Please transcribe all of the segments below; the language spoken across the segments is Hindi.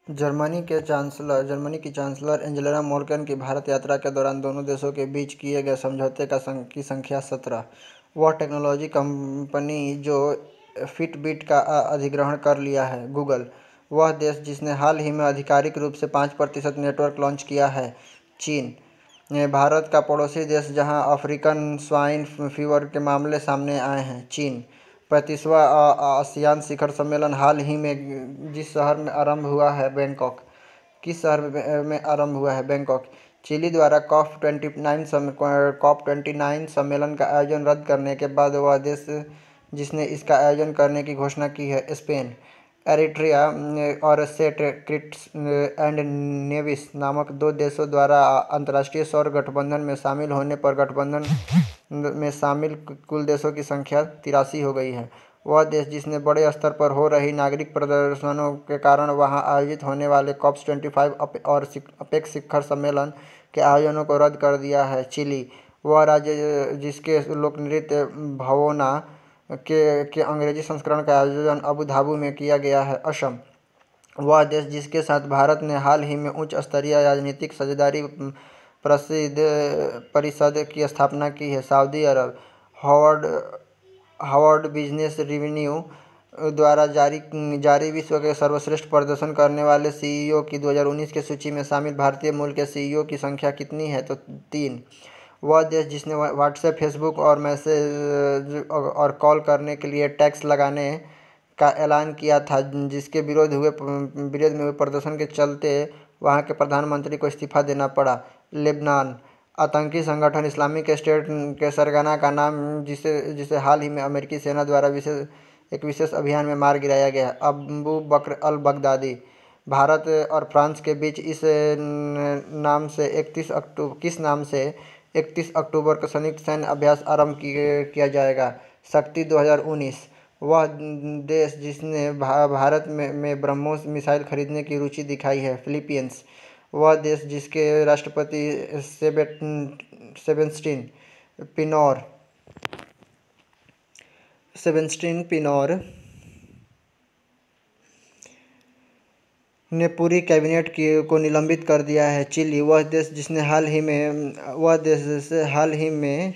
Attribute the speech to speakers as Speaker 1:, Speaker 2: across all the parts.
Speaker 1: जर्मनी की चांसलर एंजेला मर्केल की भारत यात्रा के दौरान दोनों देशों के बीच किए गए समझौते की संख्या 17। वह टेक्नोलॉजी कंपनी जो फिटबिट का अधिग्रहण कर लिया है। गूगल। वह देश जिसने हाल ही में आधिकारिक रूप से 5% नेटवर्क लॉन्च किया है। चीन। भारत का पड़ोसी देश जहां अफ्रीकन स्वाइन फीवर के मामले सामने आए हैं। चीन। 35वां आसियान शिखर सम्मेलन हाल ही में जिस शहर में आरंभ हुआ है बैंकॉक किस शहर में आरंभ हुआ है बैंकॉक। चिली द्वारा कॉप 29 सम्मेलन का आयोजन रद्द करने के बाद वह देश जिसने इसका आयोजन करने की घोषणा की है। स्पेन। एरिट्रिया और सेंट किट्स एंड नेविस नामक दो देशों द्वारा अंतर्राष्ट्रीय सौर गठबंधन में शामिल होने पर गठबंधन में शामिल कुल देशों की संख्या 83 हो गई है। वह देश जिसने बड़े स्तर पर हो रही नागरिक प्रदर्शनों के कारण वहां आयोजित होने वाले कॉप 25 और अपेक्स शिखर सम्मेलन के आयोजनों को रद्द कर दिया है। चिली। वह राज्य जिसके लोकनृत्य भवोना के अंग्रेजी संस्करण का आयोजन अबू धाबी में किया गया है। असम। वह देश जिसके साथ भारत ने हाल ही में उच्च स्तरीय राजनीतिक साझेदारी परिषद की स्थापना की है। सऊदी अरब। हार्वर्ड बिजनेस रिव्यू द्वारा जारी विश्व के सर्वश्रेष्ठ प्रदर्शन करने वाले सीईओ की 2019 की सूची में शामिल भारतीय मूल के सीईओ की संख्या कितनी है? तो 3। वह देश जिसने व्हाट्सएप, फेसबुक और मैसेज और कॉल करने के लिए टैक्स लगाने का ऐलान किया था, जिसके विरोध में हुए प्रदर्शन के चलते वहां के प्रधानमंत्री को इस्तीफा देना पड़ा। लेबनान। आतंकी संगठन इस्लामिक स्टेट के सरगना का नाम जिसे हाल ही में अमेरिकी सेना द्वारा एक विशेष अभियान में मार गिराया गया। अबू बकर अल बगदादी। भारत और फ्रांस के बीच किस नाम से 31 अक्टूबर को संयुक्त सैन्य अभ्यास आरंभ किया जाएगा। शक्ति 2019। वह देश जिसने भारत में ब्रह्मोस मिसाइल खरीदने की रुचि दिखाई है। फिलीपींस। वह देश जिसके राष्ट्रपति सेबेस्टियन पिनोर ने पूरी कैबिनेट को निलंबित कर दिया है। चिली। वह देश जिसने हाल ही में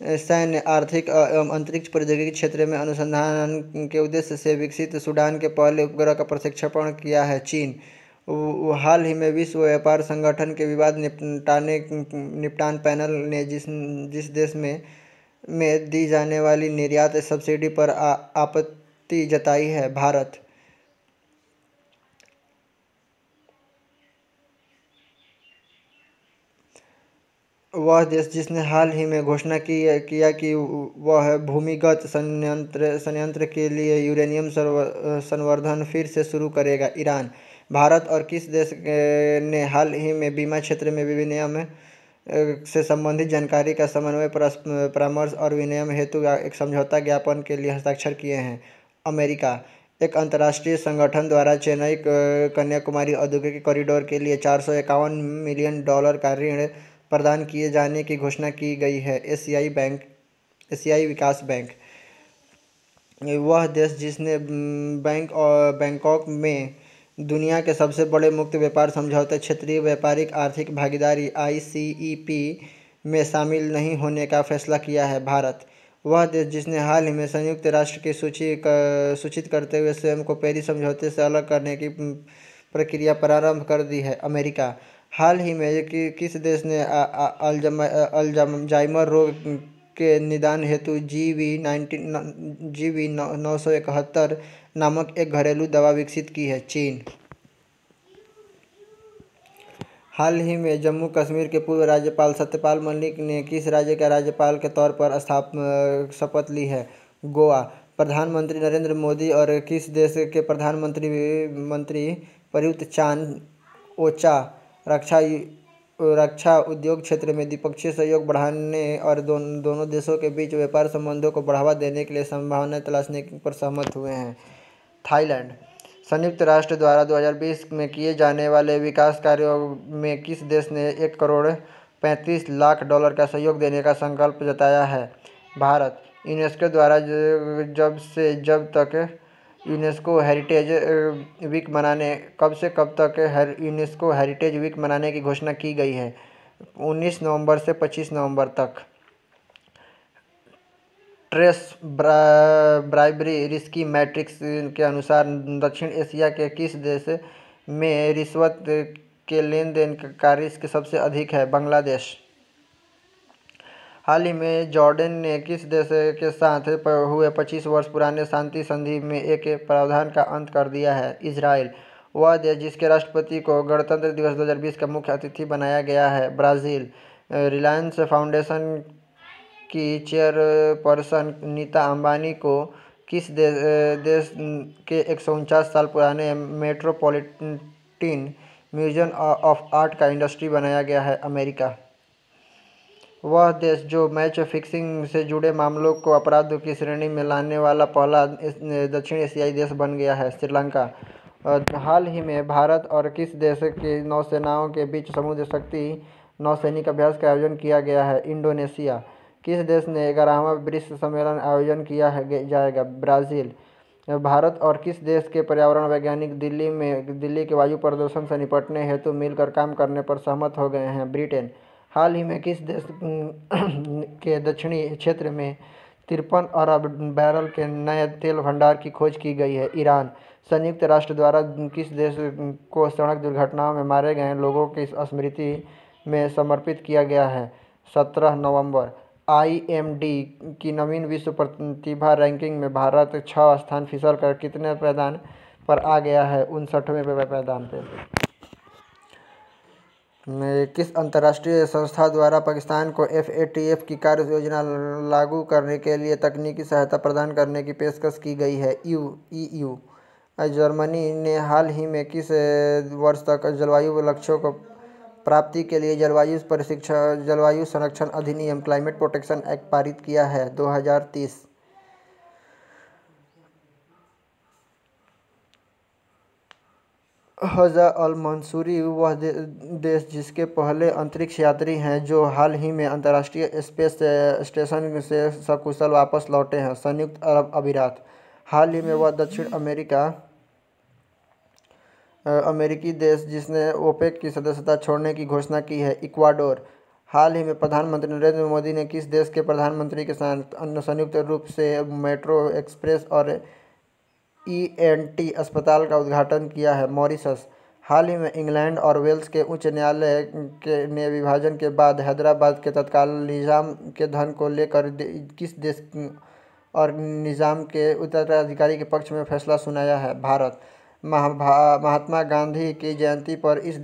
Speaker 1: सैन्य, आर्थिक एवं अंतरिक्ष प्रौद्योगिकी क्षेत्र में अनुसंधान के उद्देश्य से विकसित सूडान के पहले उपग्रह का प्रक्षेपण किया है। चीन। हाल ही में विश्व व्यापार संगठन के विवाद निपटान पैनल ने जिस देश में दी जाने वाली निर्यात सब्सिडी पर आपत्ति जताई है। भारत। वह देश जिसने हाल ही में घोषणा किया कि वह भूमिगत संयंत्र के लिए यूरेनियम संवर्धन फिर से शुरू करेगा। ईरान। भारत और किस देश ने हाल ही में बीमा क्षेत्र में विनियम से संबंधित जानकारी का समन्वय, परामर्श और विनिमय हेतु एक समझौता ज्ञापन के लिए हस्ताक्षर किए हैं? अमेरिका। एक अंतर्राष्ट्रीय संगठन द्वारा चेन्नई कन्याकुमारी औद्योगिक कॉरिडोर के लिए $451 मिलियन का ऋण प्रदान किए जाने की घोषणा की गई है। एशियाई विकास बैंक। वह देश जिसने बैंकॉक में दुनिया के सबसे बड़े मुक्त व्यापार समझौते क्षेत्रीय व्यापारिक आर्थिक भागीदारी ICEP में शामिल नहीं होने का फैसला किया है। भारत। वह देश जिसने हाल ही में संयुक्त राष्ट्र की सूचित करते हुए स्वयं को पेरिस समझौते से अलग करने की प्रक्रिया प्रारंभ कर दी है। अमेरिका। हाल ही में किस देश ने अल्जाइमर रोग के निदान हेतु GV971 नामक एक घरेलू दवा विकसित की है? चीन। हाल ही में जम्मू कश्मीर के पूर्व राज्यपाल सत्यपाल मलिक ने किस राज्य के राज्यपाल के तौर पर शपथ ली है? गोवा। प्रधानमंत्री नरेंद्र मोदी और किस देश के प्रधानमंत्री प्रयुक्त चान ओचा रक्षा उद्योग क्षेत्र में द्विपक्षीय सहयोग बढ़ाने और दोनों देशों के बीच व्यापार संबंधों को बढ़ावा देने के लिए संभावनाएं तलाशने पर सहमत हुए हैं। थाईलैंड। संयुक्त राष्ट्र द्वारा 2020 में किए जाने वाले विकास कार्यों में किस देश ने $1.35 करोड़ का सहयोग देने का संकल्प जताया है? भारत। यूनेस्को द्वारा जब से जब तक यूनेस्को हेरिटेज वीक मनाने कब से कब तक यूनेस्को हेरिटेज वीक मनाने की घोषणा की गई है? 19 नवंबर से 25 नवंबर तक। ट्रेस ब्राइबरी रिस्की मैट्रिक्स के अनुसार दक्षिण एशिया के किस देश में रिश्वत के लेन देन का रिस्क सबसे अधिक है? बांग्लादेश। हाल ही में जॉर्डन ने किस देश के साथ हुए 25 वर्ष पुराने शांति संधि में एक प्रावधान का अंत कर दिया है? इजराइल। वह देश जिसके राष्ट्रपति को गणतंत्र दिवस 2020 का मुख्य अतिथि बनाया गया है? ब्राज़ील। रिलायंस फाउंडेशन की चेयरपर्सन नीता अंबानी को किस देश के 149 साल पुराने मेट्रोपॉलिटन म्यूजियम ऑफ आर्ट का इंडस्ट्री बनाया गया है? अमेरिका। वह देश जो मैच फिक्सिंग से जुड़े मामलों को अपराध की श्रेणी में लाने वाला पहला दक्षिण एशियाई देश बन गया है? श्रीलंका। हाल ही में भारत और किस देश की नौसेनाओं के बीच समुद्र शक्ति नौसैनिक अभ्यास का आयोजन किया गया है? इंडोनेशिया। किस देश ने 11वां ब्रिक्स सम्मेलन आयोजन किया जाएगा? ब्राज़ील। भारत और किस देश के पर्यावरण वैज्ञानिक दिल्ली के वायु प्रदूषण से निपटने हेतु मिलकर काम करने पर सहमत हो गए हैं? ब्रिटेन। हाल ही में किस देश के दक्षिणी क्षेत्र में 53 अरब बैरल के नए तेल भंडार की खोज की गई है? ईरान। संयुक्त राष्ट्र द्वारा किस देश को सड़क दुर्घटनाओं में मारे गए लोगों की स्मृति में समर्पित किया गया है? 17 नवंबर। IMD की नवीन विश्व प्रतिभा रैंकिंग में भारत 6 स्थान फिसल कर कितने पायदान पर आ गया है? 59वें पायदान पर। किस अंतर्राष्ट्रीय संस्था द्वारा पाकिस्तान को FATF की कार्य योजना लागू करने के लिए तकनीकी सहायता प्रदान करने की पेशकश की गई है? EU। जर्मनी ने हाल ही में किस वर्ष तक जलवायु लक्ष्यों को प्राप्ति के लिए जलवायु संरक्षण अधिनियम क्लाइमेट प्रोटेक्शन एक्ट पारित किया है? 2030। हजा अल मंसूरी वह देश जिसके पहले अंतरिक्ष यात्री हैं जो हाल ही में अंतर्राष्ट्रीय स्पेस स्टेशन से सकुशल वापस लौटे हैं? संयुक्त अरब अमीरात। हाल ही में वह दक्षिण अमेरिकी देश जिसने ओपेक की सदस्यता छोड़ने की घोषणा की है? इक्वाडोर। हाल ही में प्रधानमंत्री नरेंद्र मोदी ने किस देश के प्रधानमंत्री के साथ संयुक्त रूप से मेट्रो एक्सप्रेस और ENT अस्पताल का उद्घाटन किया है? मॉरिशस। हाल ही में इंग्लैंड और वेल्स के उच्च न्यायालय ने विभाजन के बाद हैदराबाद के तत्कालीन निजाम के धन को लेकर किस देश और निजाम के उत्तराधिकारी के पक्ष में फैसला सुनाया है? भारत। महात्मा गांधी की जयंती पर इस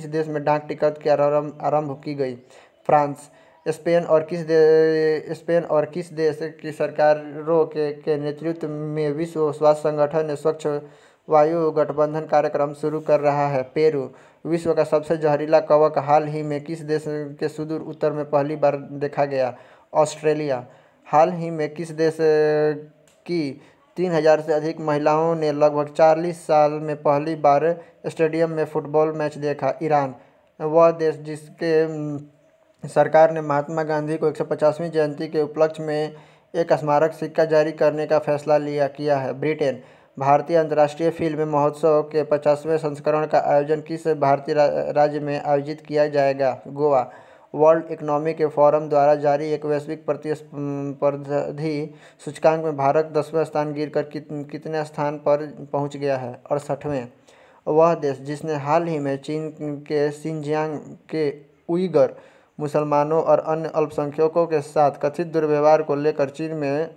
Speaker 1: देश में डाक टिकट की आरंभ की गई? फ्रांस। स्पेन और किस देश की सरकारों के नेतृत्व में विश्व स्वास्थ्य संगठन ने स्वच्छ वायु गठबंधन कार्यक्रम शुरू कर रहा है? पेरू। विश्व का सबसे जहरीला कवक हाल ही में किस देश के सुदूर उत्तर में पहली बार देखा गया? ऑस्ट्रेलिया। हाल ही में किस देश की 3000 से अधिक महिलाओं ने लगभग 40 साल में पहली बार स्टेडियम में फुटबॉल मैच देखा? ईरान। वह देश जिसके सरकार ने महात्मा गांधी को 150वीं जयंती के उपलक्ष्य में एक स्मारक सिक्का जारी करने का फैसला किया है? ब्रिटेन। भारतीय अंतर्राष्ट्रीय फिल्म महोत्सव के 50वें संस्करण का आयोजन किस भारतीय राज्य में आयोजित किया जाएगा? गोवा। वर्ल्ड इकोनॉमिक फोरम द्वारा जारी एक वैश्विक प्रतिस्पर्धी सूचकांक में भारत 10वें स्थान गिरकर कितने स्थान पर पहुंच गया है? 68वें। वह देश जिसने हाल ही में चीन के शिनजियांग के उइगर मुसलमानों और अन्य अल्पसंख्यकों के साथ कथित दुर्व्यवहार को लेकर चीन में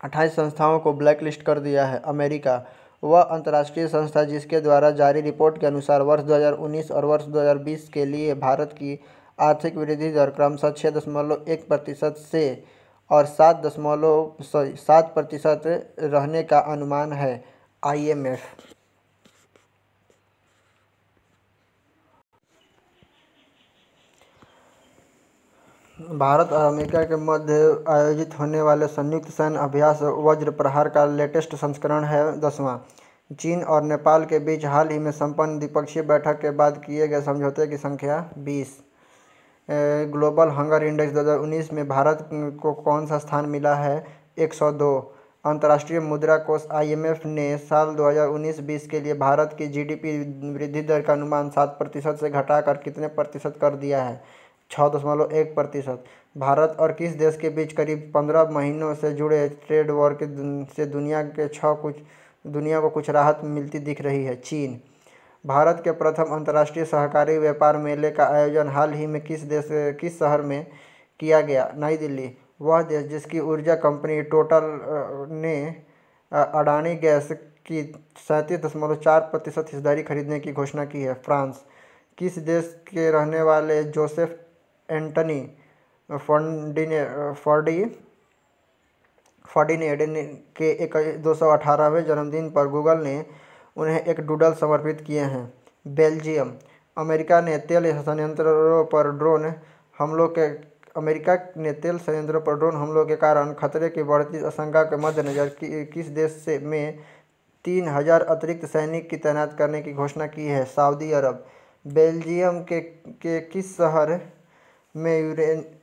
Speaker 1: 28 संस्थाओं को ब्लैकलिस्ट कर दिया है? अमेरिका। वह अंतर्राष्ट्रीय संस्था जिसके द्वारा जारी रिपोर्ट के अनुसार वर्ष 2019 और वर्ष 2020 के लिए भारत की आर्थिक वृद्धि दर क्रमशः 6.1% से और 7% रहने का अनुमान है? IMF। भारत और अमेरिका के मध्य आयोजित होने वाले संयुक्त सैन्य अभ्यास वज्र प्रहार का लेटेस्ट संस्करण है 10वां। चीन और नेपाल के बीच हाल ही में संपन्न द्विपक्षीय बैठक के बाद किए गए समझौते की संख्या 20। ग्लोबल हंगर इंडेक्स 2019 में भारत को कौन सा स्थान मिला है? 102। अंतर्राष्ट्रीय मुद्रा कोष IMF ने साल 2019-20 के लिए भारत की GDP वृद्धि दर का अनुमान 7% से घटाकर कितने प्रतिशत कर दिया है? 6.1%। भारत और किस देश के बीच करीब 15 महीनों से जुड़े ट्रेड वॉर से दुनिया को कुछ राहत मिलती दिख रही है? चीन। भारत के प्रथम अंतर्राष्ट्रीय सहकारी व्यापार मेले का आयोजन हाल ही में किस शहर में किया गया? नई दिल्ली। वह देश जिसकी ऊर्जा कंपनी टोटल ने अडानी गैस की 37.4% हिस्सेदारी खरीदने की घोषणा की है? फ्रांस। किस देश के रहने वाले जोसेफ एंटनी फर्डिनेंड के 218वें जन्मदिन पर गूगल ने उन्हें एक डूडल समर्पित किए हैं? बेल्जियम। अमेरिका ने तेल संयंत्रों पर ड्रोन हमलों के कारण खतरे की बढ़ती आशंका के मद्देनज़र किस देश में 3,000 अतिरिक्त सैनिक की तैनात करने की घोषणा की है? सऊदी अरब। बेल्जियम के किस शहर में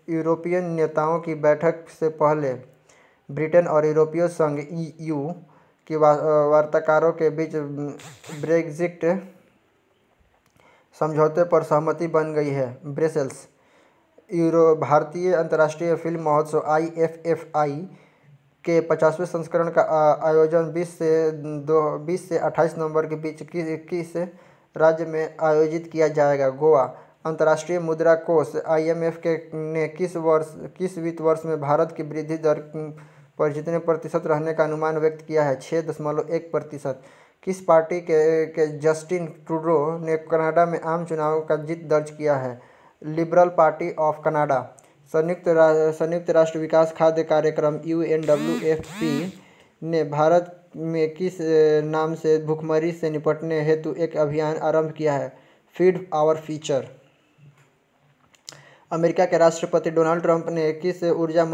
Speaker 1: यूरोपीय नेताओं की बैठक से पहले ब्रिटेन और यूरोपीय संघ EU की वार्ताकारों के बीच ब्रेक्जिट समझौते पर सहमति बन गई है? ब्रसेल्स। भारतीय अंतर्राष्ट्रीय फिल्म महोत्सव IFFI के 50वें संस्करण का आयोजन 20 से 28 नवंबर के बीच किस राज्य में आयोजित किया जाएगा? गोवा। अंतर्राष्ट्रीय मुद्रा कोष IMF ने किस वित्त वर्ष में भारत की वृद्धि दर पर जितने प्रतिशत रहने का अनुमान व्यक्त किया है? 6.1%। किस पार्टी के जस्टिन ट्रूडो ने कनाडा में आम चुनाव का जीत दर्ज किया है? Liberal party of Canada. संयुक्त राष्ट्र विकास खाद्य कार्यक्रम UNWFP ने भारत में किस नाम से भूखमरी से निपटने हेतु एक अभियान आरंभ किया है? Feed our future. अमेरिका के राष्ट्रपति डोनाल्ड ट्रंप ने किसे ऊर्जा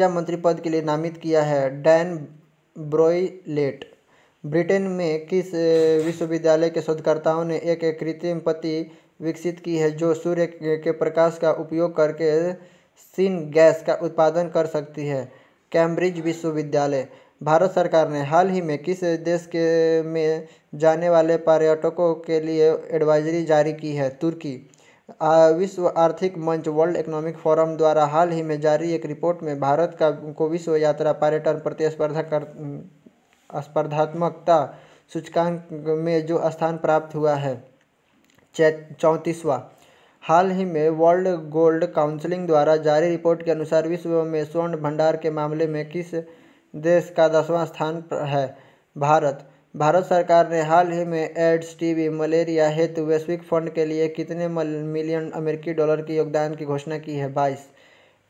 Speaker 1: मंत्री पद के लिए नामित किया है? डैन ब्रोइलेट। ब्रिटेन में किस विश्वविद्यालय के शोधकर्ताओं ने एक कृत्रिम पत्ती विकसित की है जो सूर्य के प्रकाश का उपयोग करके सीन गैस का उत्पादन कर सकती है? कैम्ब्रिज विश्वविद्यालय। भारत सरकार ने हाल ही में किस देश में जाने वाले पर्यटकों के लिए एडवाइजरी जारी की है? तुर्की। विश्व आर्थिक मंच वर्ल्ड इकोनॉमिक फोरम द्वारा हाल ही में जारी एक रिपोर्ट में भारत को विश्व यात्रा पर्यटन प्रतिस्पर्धात्मकता सूचकांक में जो स्थान प्राप्त हुआ है? 34वां। हाल ही में वर्ल्ड गोल्ड काउंसिल द्वारा जारी रिपोर्ट के अनुसार विश्व में स्वर्ण भंडार के मामले में किस देश का 10वां स्थान है? भारत। भारत सरकार ने हाल ही में एड्स, TB, मलेरिया हेतु वैश्विक फंड के लिए कितने मिलियन अमेरिकी डॉलर के योगदान की घोषणा की है? 22।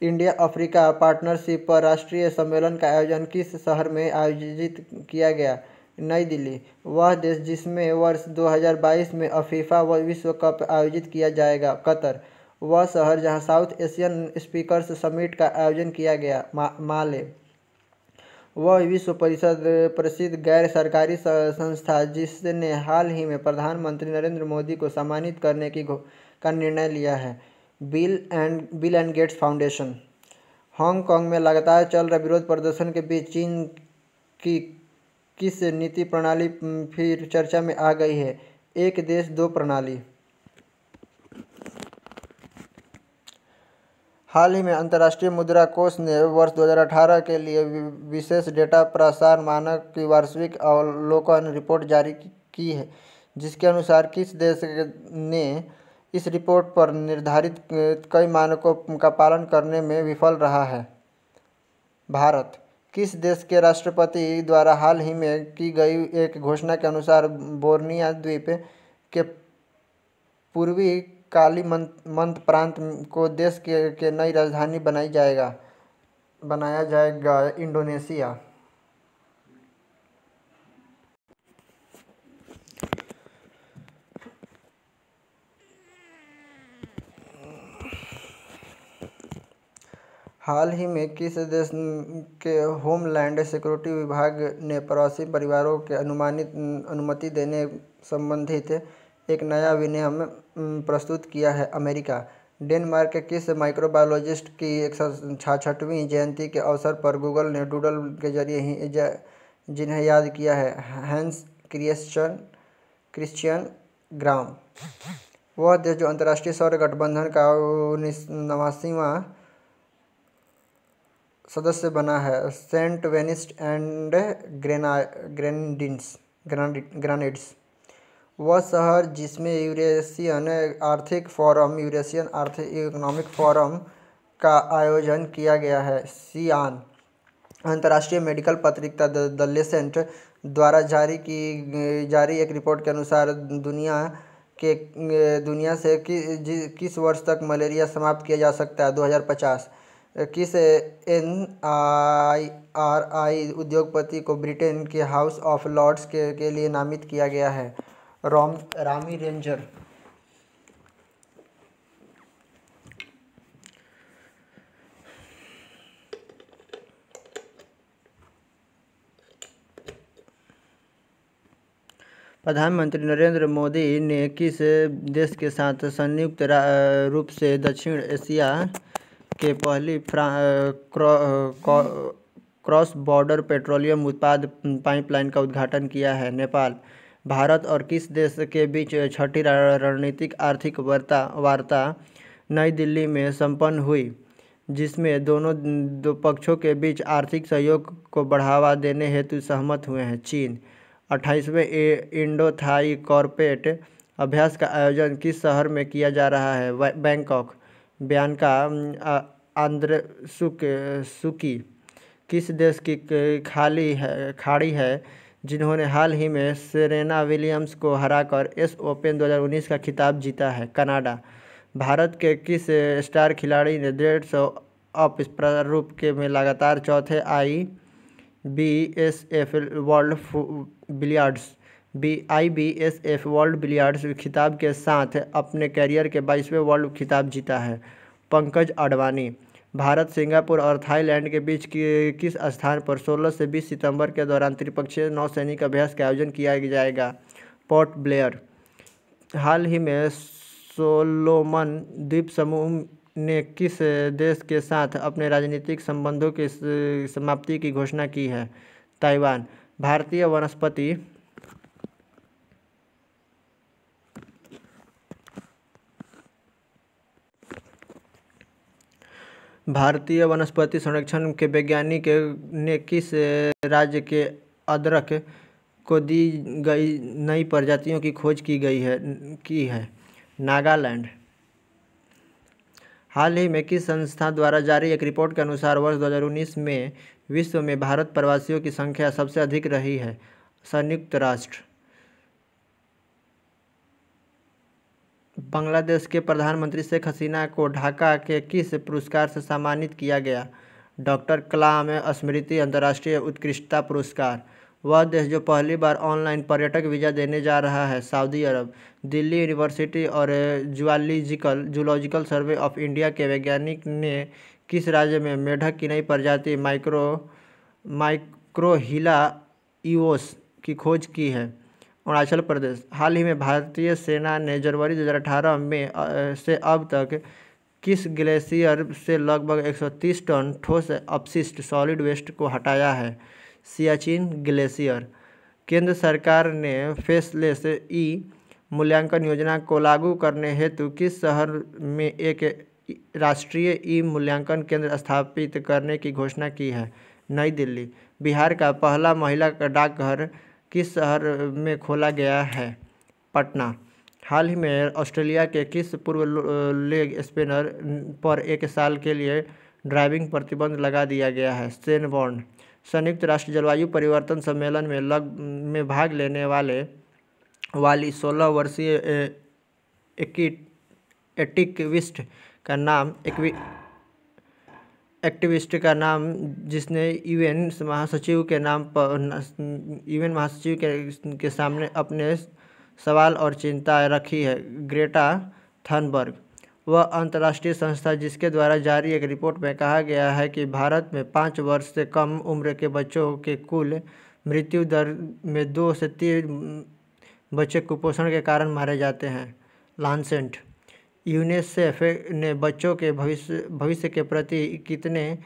Speaker 1: इंडिया अफ्रीका पार्टनरशिप पर राष्ट्रीय सम्मेलन का आयोजन किस शहर में आयोजित किया गया? नई दिल्ली। वह देश जिसमें वर्ष 2022 में फीफा विश्व कप आयोजित किया जाएगा? कतर। वह शहर जहां साउथ एशियन स्पीकर्स समिट का आयोजन किया गया? माले। वह विश्व प्रसिद्ध गैर सरकारी संस्था जिसने हाल ही में प्रधानमंत्री नरेंद्र मोदी को सम्मानित करने का निर्णय लिया है? Bill and Gates foundation. Hong Kong में लगातार चल रहे विरोध प्रदर्शन के बीच चीन की किस नीति प्रणाली फिर चर्चा में आ गई है? एक देश दो प्रणाली। हाल ही में अंतर्राष्ट्रीय मुद्रा कोष ने वर्ष 2018 के लिए विशेष डेटा प्रसार मानक की वार्षिक अवलोकन रिपोर्ट जारी की है, जिसके अनुसार किस देश ने इस रिपोर्ट पर निर्धारित कई मानकों का पालन करने में विफल रहा है? भारत। किस देश के राष्ट्रपति द्वारा हाल ही में की गई एक घोषणा के अनुसार बोर्निया द्वीप के पूर्वी कालीमंत प्रांत को देश के नई राजधानी बनाया जाएगा? इंडोनेशिया। हाल ही में किस देश के होमलैंड सिक्योरिटी विभाग ने प्रवासी परिवारों के अनुमति देने संबंधित एक नया विनियम प्रस्तुत किया है? अमेरिका। डेनमार्क के किस माइक्रोबायोलॉजिस्ट की 166वीं जयंती के अवसर पर गूगल ने डूडल के जरिए जिन्हें याद किया है? हैंस क्रिश्चियन ग्राम। वह देश जो अंतर्राष्ट्रीय सौर गठबंधन का 19वां सदस्य बना है? Saint Vincent and Grenadines. वह शहर जिसमें यूरेशियन आर्थिक इकोनॉमिक फोरम का आयोजन किया गया है? सियान। अंतर्राष्ट्रीय मेडिकल पत्रिका द लेसेंट द्वारा जारी एक रिपोर्ट के अनुसार दुनिया से किस वर्ष तक मलेरिया समाप्त किया जा सकता है? 2050। किस NIRI उद्योगपति को ब्रिटेन के हाउस ऑफ लॉर्ड्स के लिए नामित किया गया है? रामी रेंजर। प्रधानमंत्री नरेंद्र मोदी ने किस देश के साथ संयुक्त रूप से दक्षिण एशिया के पहली क्रॉस बॉर्डर पेट्रोलियम उत्पाद पाइपलाइन का उद्घाटन किया है? नेपाल। भारत और किस देश के बीच छठी रणनीतिक आर्थिक वार्ता नई दिल्ली में संपन्न हुई, जिसमें दो पक्षों के बीच आर्थिक सहयोग को बढ़ावा देने हेतु सहमत हुए हैं? चीन। 28वें इंडो थाई कॉर्पोरेट अभ्यास का आयोजन किस शहर में किया जा रहा है? बैंकॉक। बियांका आंद्रेसुकी किस देश की खाड़ी है जिन्होंने हाल ही में सेरेना विलियम्स को हराकर एस ओपन 2019 का खिताब जीता है? कनाडा। भारत के किस स्टार खिलाड़ी ने 150 अप प्रारूप के में लगातार चौथे IBSF वर्ल्ड बिलियर्ड्स खिताब के साथ अपने कैरियर के 22वें वर्ल्ड खिताब जीता है? पंकज अडवाणी। भारत, सिंगापुर और थाईलैंड के बीच किस स्थान पर 16 से 20 सितंबर के दौरान त्रिपक्षीय नौसैनिक अभ्यास का आयोजन किया जाएगा? Port Blair. हाल ही में सोलोमन द्वीप समूह ने किस देश के साथ अपने राजनीतिक संबंधों की समाप्ति की घोषणा की है? ताइवान। भारतीय वनस्पति संरक्षण के वैज्ञानिक ने किस राज्य के अदरक को दी गई नई प्रजातियों की खोज की है? नागालैंड। हाल ही में किस संस्था द्वारा जारी एक रिपोर्ट के अनुसार वर्ष 2019 में विश्व में भारत प्रवासियों की संख्या सबसे अधिक रही है? संयुक्त राष्ट्र। बांग्लादेश के प्रधानमंत्री शेख हसीना को ढाका के किस पुरस्कार से सम्मानित किया गया? डॉक्टर कलाम स्मृति अंतर्राष्ट्रीय उत्कृष्टता पुरस्कार। वह देश जो पहली बार ऑनलाइन पर्यटक वीज़ा देने जा रहा है? सऊदी अरब। दिल्ली यूनिवर्सिटी और जूलॉजिकल सर्वे ऑफ इंडिया के वैज्ञानिक ने किस राज्य में मेढक की नई प्रजाति माइक्रोहिला इवोस की खोज की है? अरुणाचल प्रदेश। हाल ही में भारतीय सेना ने जनवरी 2018 में से अब तक किस ग्लेशियर से लगभग 130 टन ठोस अपशिष्ट सॉलिड वेस्ट को हटाया है? सियाचिन ग्लेशियर। केंद्र सरकार ने फेसलेस मूल्यांकन योजना को लागू करने हेतु किस शहर में एक राष्ट्रीय मूल्यांकन केंद्र स्थापित करने की घोषणा की है? नई दिल्ली। बिहार का पहला महिला डाकघर किस शहर में खोला गया है? पटना। हाल ही में ऑस्ट्रेलिया के किस पूर्व लेग स्पिनर पर 1 साल के लिए ड्राइविंग प्रतिबंध लगा दिया गया है? Shane born. संयुक्त राष्ट्र जलवायु परिवर्तन सम्मेलन में भाग लेने वाली 16 वर्षीय एक्टिविस्ट का नाम जिसने यूएन महासचिव के सामने अपने सवाल और चिंता रखी है? Greta Thunberg. वह अंतर्राष्ट्रीय संस्था जिसके द्वारा जारी एक रिपोर्ट में कहा गया है कि भारत में 5 वर्ष से कम उम्र के बच्चों के कुल मृत्यु दर में 2 से 3 बच्चे कुपोषण के कारण मारे जाते हैं। लांसेट। यूनिसेफ ने बच्चों के भविष्य के प्रति कितने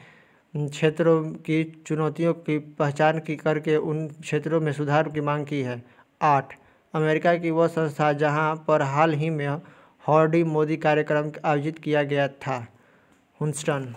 Speaker 1: क्षेत्रों की चुनौतियों की पहचान करके उन क्षेत्रों में सुधार की मांग की है? 8. अमेरिका की वह संस्था जहां पर हाल ही में हौडी मोदी कार्यक्रम आयोजित किया गया था? ह्यूस्टन।